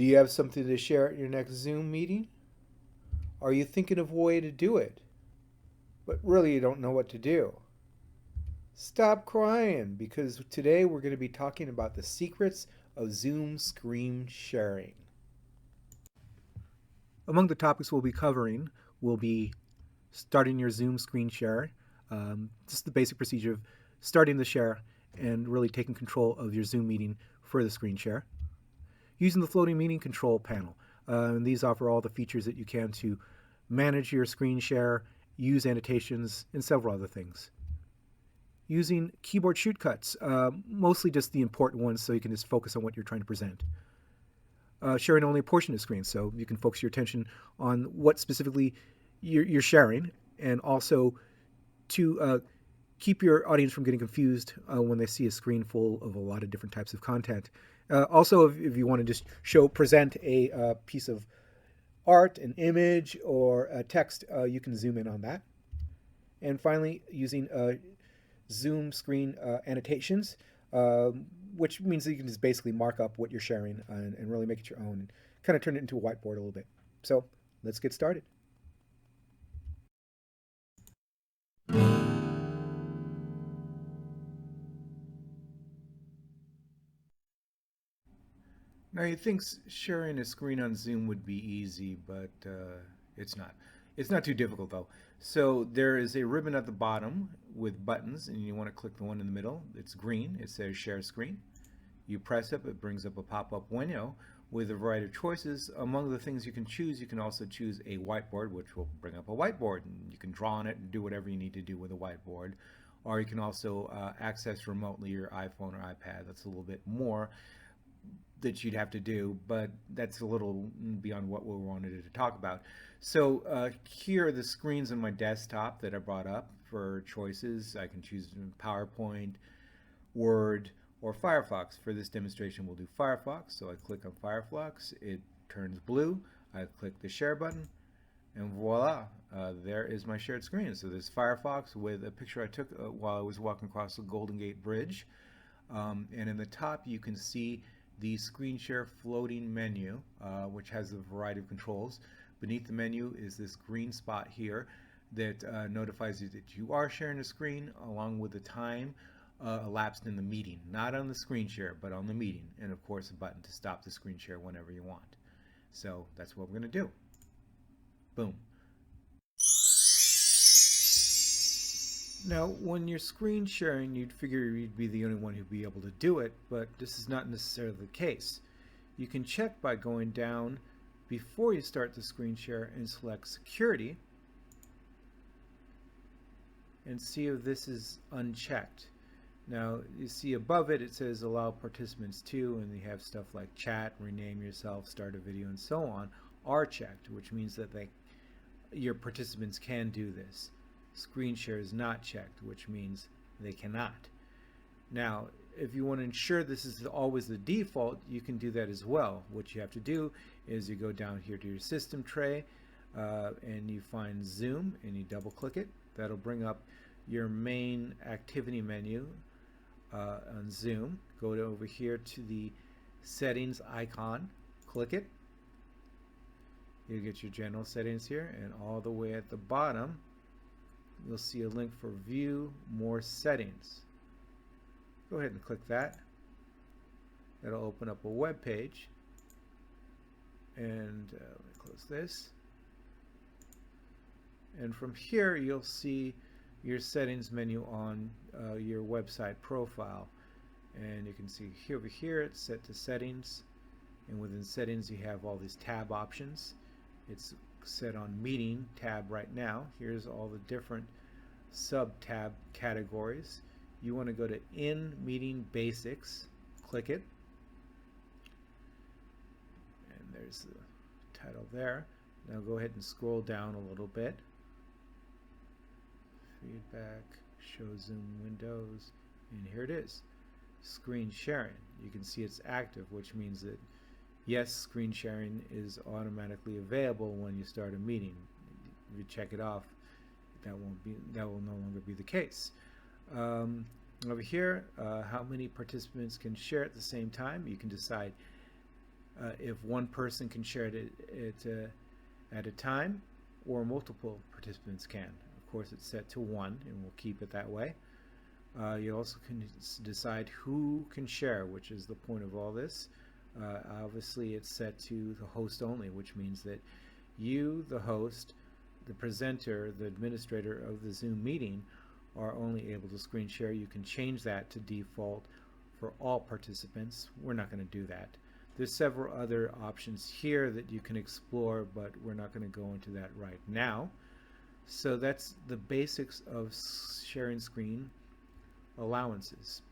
Do you have something to share at your next Zoom meeting? Are you thinking of a way to do it, but really you don't know what to do? Stop crying because today we're going to be talking about the secrets of Zoom screen sharing. Among the topics we'll be covering will be starting your Zoom screen share, just the basic procedure of starting the share and really taking control of your Zoom meeting for the screen share. Using the floating meeting control panel. And these offer all the features that you can to manage your screen share, use annotations, and several other things. Using keyboard shortcuts, mostly just the important ones so you can just focus on what you're trying to present. Sharing only a portion of the screen so you can focus your attention on what specifically you're sharing, and also to keep your audience from getting confused when they see a screen full of a lot of different types of content. Also, if you want to just present a piece of art, an image, or a text, you can zoom in on that. And finally, using Zoom screen annotations, which means that you can just basically mark up what you're sharing and really make it your own and kind of turn it into a whiteboard a little bit. So let's get started. Now you think sharing a screen on Zoom would be easy, but it's not. It's not too difficult though. So there is a ribbon at the bottom with buttons, and you want to click the one in the middle. It's green. It says Share Screen. You press it brings up a pop-up window with a variety of choices. Among the things you can choose, you can also choose a whiteboard, which will bring up a whiteboard, and you can draw on it and do whatever you need to do with a whiteboard. Or you can also access remotely your iPhone or iPad. That's a little bit more that you'd have to do, but that's a little beyond what we wanted to talk about. So here are the screens on my desktop that I brought up for choices. I can choose PowerPoint, Word, or Firefox. For this demonstration, we'll do Firefox. So I click on Firefox, it turns blue. I click the share button, and voila, there is my shared screen. So there's Firefox with a picture I took while I was walking across the Golden Gate Bridge. And in the top, you can see the screen share floating menu, which has a variety of controls. Beneath the menu is this green spot here that notifies you that you are sharing a screen, along with the time elapsed in the meeting. Not on the screen share, but on the meeting. And of course, a button to stop the screen share whenever you want. So that's what we're going to do. Boom. Now, when you're screen sharing, you'd figure you'd be the only one who'd be able to do it, but this is not necessarily the case. You can check by going down before you start the screen share and select Security and see if this is unchecked. Now, you see above it, it says Allow Participants to, and they have stuff like chat, rename yourself, start a video, and so on, are checked, which means that your participants can do this. Screen share is not checked, which means they cannot. Now, if you want to ensure this is always the default, you can do that as well. What you have to do is you go down here to your system tray and you find Zoom and you double click it. That'll bring up your main activity menu on Zoom. Go over here to the settings icon, click it. You get your general settings here, and all the way at the bottom you'll see a link for View More Settings. Go ahead and click that. That'll open up a web page. And let me close this. And from here you'll see your settings menu on your website profile. And you can see here over here it's set to settings. And within settings you have all these tab options. It's set on meeting tab right now. Here's all the different sub-tab categories. You want to go to In Meeting Basics, click it, and there's the title there. Now go ahead and scroll down a little bit. Feedback, show Zoom windows, and here it is, screen sharing. You can see it's active, which means that yes, screen sharing is automatically available when you start a meeting. If you check it off, that will no longer be the case. Over here, how many participants can share at the same time? You can decide if one person can share at a time, or multiple participants can. Of course, it's set to one, and we'll keep it that way. You also can decide who can share, which is the point of all this. Obviously, it's set to the host only, which means that you, the host, the presenter, the administrator of the Zoom meeting, are only able to screen share. You can change that to default for all participants. We're not going to do that. There's several other options here that you can explore, but we're not going to go into that right now. So that's the basics of sharing screen allowances.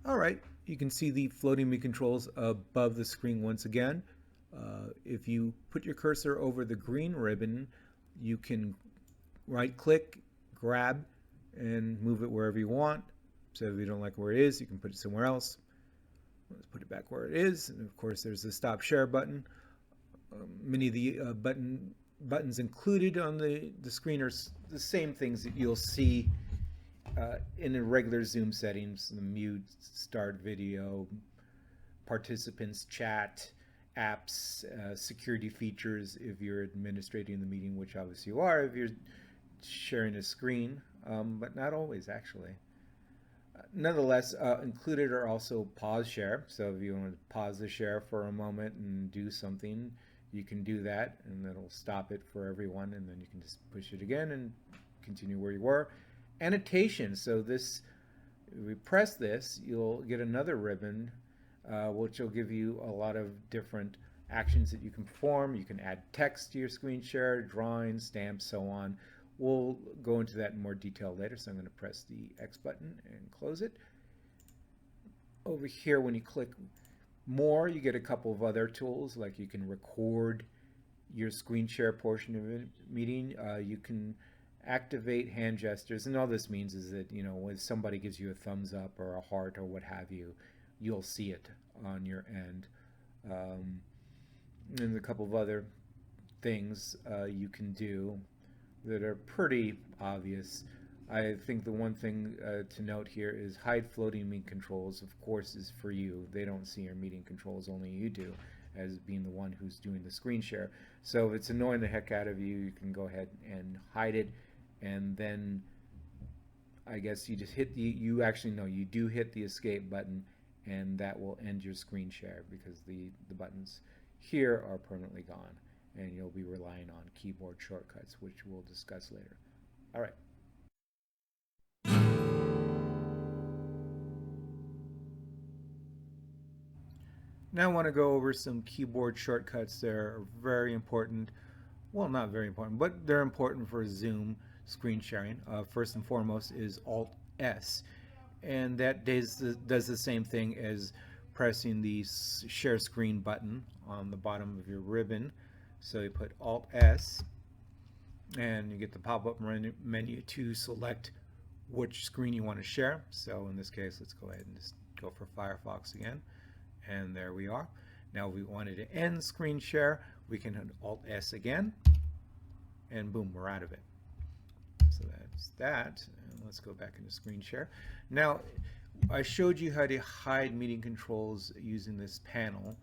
All right, you can see the floating me controls above the screen once again. If you put your cursor over the green ribbon, you can right click, grab, and move it wherever you want. So if you don't like where it is, you can put it somewhere else. Let's put it back where it is. And of course, there's the stop share button. Many of the buttons included on the screen are the same things that you'll see in the regular Zoom settings: the mute, start video, participants, chat, apps, security features if you're administrating the meeting, which obviously you are if you're sharing a screen, but not always actually. Nonetheless, included are also pause share. So if you want to pause the share for a moment and do something, you can do that, and it'll stop it for everyone, and then you can just push it again and continue where you were. Annotations. So this, if we press this, you'll get another ribbon, which will give you a lot of different actions that you can perform. You can add text to your screen share, drawings, stamps, so on. We'll go into that in more detail later, so I'm going to press the X button and close it. Over here, when you click more, you get a couple of other tools, like you can record your screen share portion of a meeting. You can activate hand gestures, and all this means is that, you know, when somebody gives you a thumbs up or a heart or what have you, you'll see it on your end. And a couple of other things you can do that are pretty obvious. I think the one thing to note here is hide floating meeting controls, of course, is for you. They don't see your meeting controls, only you do, as being the one who's doing the screen share. So if it's annoying the heck out of you, you can go ahead and hide it, and then I guess you just hit the, you actually know, you do hit the escape button, and that will end your screen share because the buttons here are permanently gone, and you'll be relying on keyboard shortcuts, which we'll discuss later. All right. Now I want to go over some keyboard shortcuts that are very important. Well, not very important, but they're important for Zoom screen sharing. First and foremost is Alt-S, and that does the same thing as pressing the share screen button on the bottom of your ribbon. So you put Alt-S, and you get the pop-up menu to select which screen you want to share. So in this case, let's go ahead and just go for Firefox again. And there we are. Now if we wanted to end screen share, we can hit Alt-S again, and boom, we're out of it. So that's that. And let's go back into screen share. Now, I showed you how to hide meeting controls using this panel,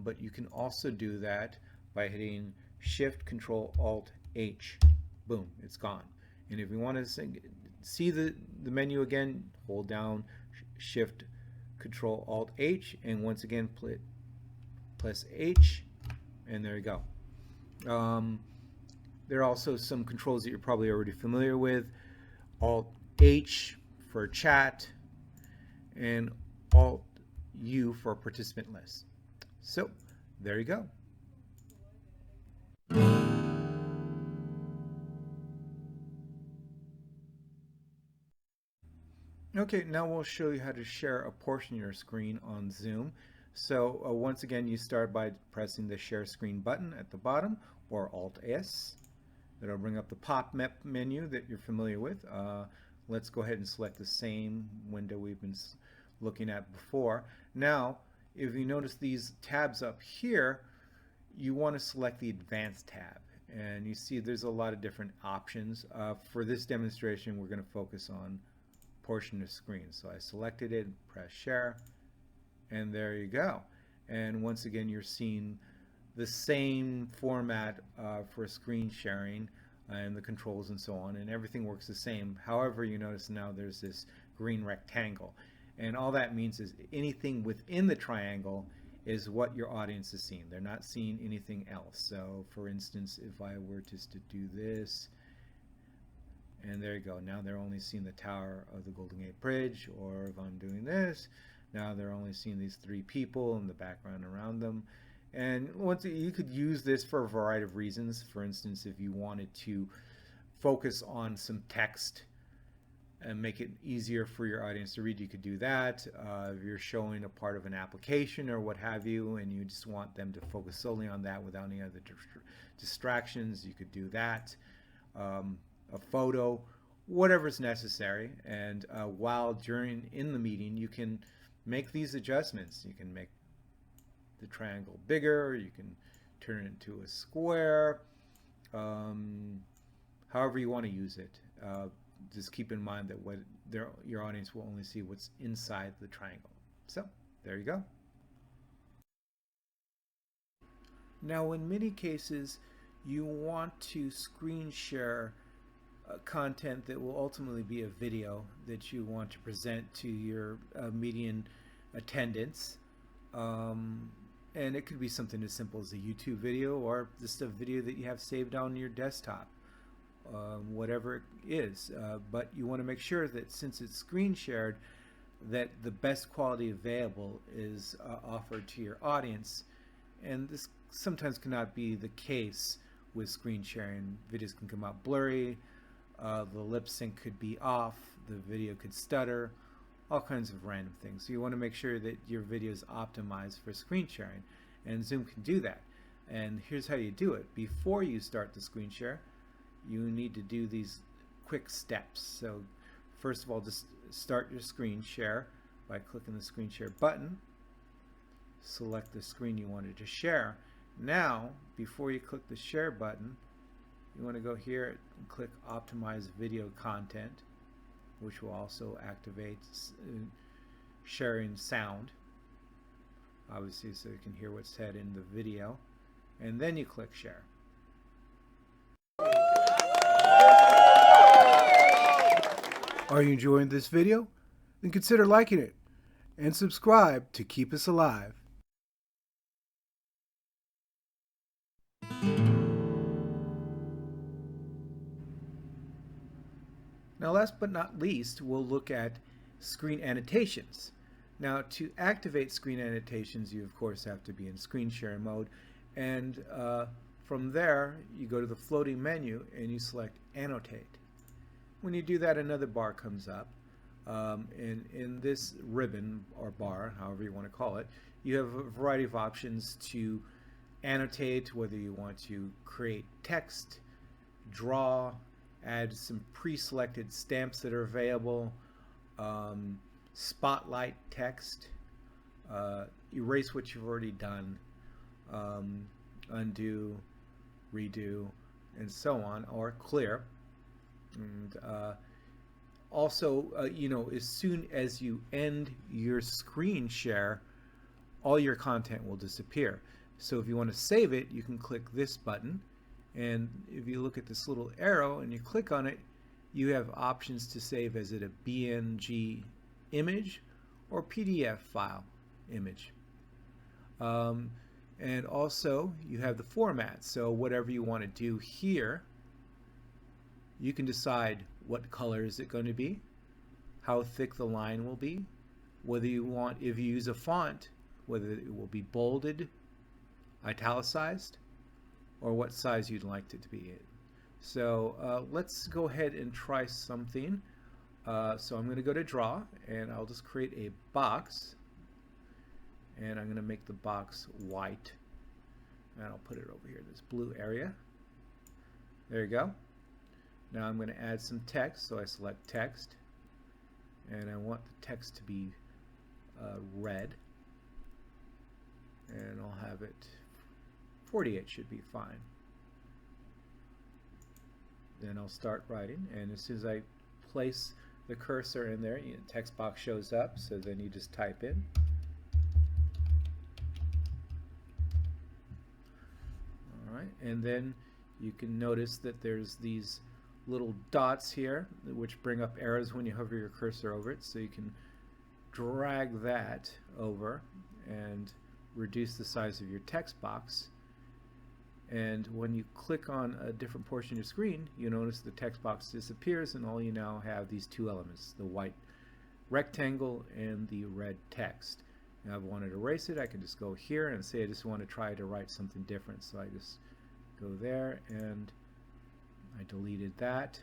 but you can also do that by hitting Shift Control Alt H. Boom, it's gone. And if you want to see the menu again, hold down Shift Control Alt H, and once again press H, and there you go. There are also some controls that you're probably already familiar with. Alt H for chat, and Alt U for participant list. So there you go. Okay, now we'll show you how to share a portion of your screen on Zoom. So once again, you start by pressing the share screen button at the bottom, or Alt-S. That'll bring up the pop-up menu that you're familiar with. Let's go ahead and select the same window we've been looking at before. Now, if you notice these tabs up here, you want to select the Advanced tab. And you see there's a lot of different options. For this demonstration, we're going to focus on portion of screen. So I selected it, press share, and there you go. And once again, you're seeing the same format for screen sharing and the controls and so on, and everything works the same. However, you notice now there's this green rectangle, and all that means is anything within the triangle is what your audience is seeing. They're not seeing anything else. So for instance, if I were just to do this, and there you go, now they're only seeing the Tower of the Golden Gate Bridge. Or if I'm doing this, now they're only seeing these three people in the background around them. And once you could use this for a variety of reasons. For instance, if you wanted to focus on some text and make it easier for your audience to read, you could do that. If you're showing a part of an application or what have you, and you just want them to focus solely on that without any other distractions, you could do that. A photo, whatever's necessary. And while in the meeting, you can make these adjustments. You can make the triangle bigger, you can turn it into a square, however you want to use it. Just keep in mind that your audience will only see what's inside the triangle. So there you go. Now in many cases you want to screen share content that will ultimately be a video that you want to present to your meeting attendants. And it could be something as simple as a YouTube video or just a video that you have saved on your desktop, whatever it is. But you want to make sure that since it's screen shared, that the best quality available is offered to your audience. And this sometimes cannot be the case with screen sharing. Videos can come out blurry, the lip sync could be off, the video could stutter, all kinds of random things. So you want to make sure that your video is optimized for screen sharing, and Zoom can do that. And here's how you do it. Before you start the screen share, you need to do these quick steps. So first of all, just start your screen share by clicking the screen share button. Select the screen you wanted to share. Now, before you click the share button, you want to go here and click optimize video content, which will also activate sharing sound, obviously, so you can hear what's said in the video. And then you click share. Are you enjoying this video? Then consider liking it and subscribe to keep us alive. Now last but not least, we'll look at screen annotations. Now to activate screen annotations, you of course have to be in screen sharing mode, and from there you go to the floating menu and you select annotate. When you do that, another bar comes up. In this ribbon or bar, however you want to call it, you have a variety of options to annotate, whether you want to create text, draw, add some pre-selected stamps that are available, spotlight text, erase what you've already done, undo, redo, and so on, or clear. And also, you know, as soon as you end your screen share, all your content will disappear. So if you want to save it, you can click this button, and if you look at this little arrow and you click on it, you have options to save as it a BNG image or PDF file image. And also you have the format, so whatever you want to do here, you can decide what color is it going to be, how thick the line will be, whether you want, if you use a font, whether it will be bolded, italicized, or what size you'd like it to be in. So let's go ahead and try something. So I'm going to go to draw, and I'll just create a box, and I'm going to make the box white, and I'll put it over here, this blue area. There you go. Now I'm going to add some text, so I select text, and I want the text to be red, and I'll have it 48 should be fine. Then I'll start writing, and as soon as I place the cursor in there, text box shows up, so then you just type in. All right, and then you can notice that there's these little dots here which bring up arrows when you hover your cursor over it, so you can drag that over and reduce the size of your text box. And when you click on a different portion of your screen, you notice the text box disappears, and all you now have these two elements, the white rectangle and the red text. Now if I wanted to erase it, I can just go here and say I just want to try to write something different. So I just go there and I deleted that,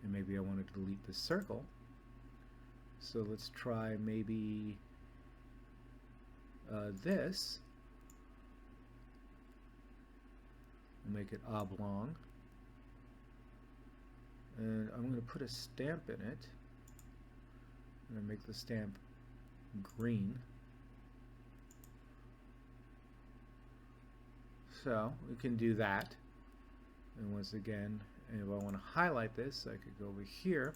and maybe I wanted to delete the circle. So let's try maybe this. We'll make it oblong, and I'm going to put a stamp in it. I'm going to make the stamp green. So we can do that. And once again, if I want to highlight this, I could go over here,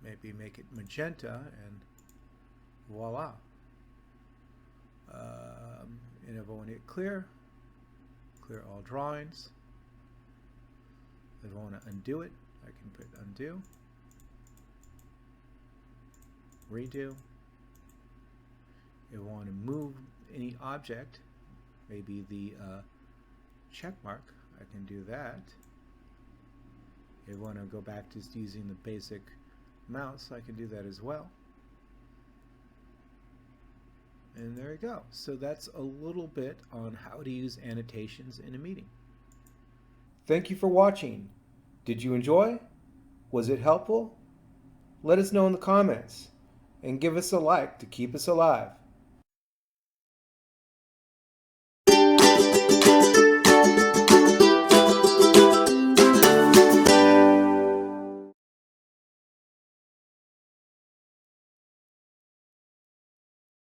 maybe make it magenta, and voila. And if I want to hit clear all drawings. If I want to undo it, I can put undo, redo. If I want to move any object, maybe the check mark, I can do that. If I want to go back to just using the basic mouse, I can do that as well. And there you go. So that's a little bit on how to use annotations in a meeting. Thank you for watching. Did you enjoy? Was it helpful? Let us know in the comments and give us a like to keep us alive.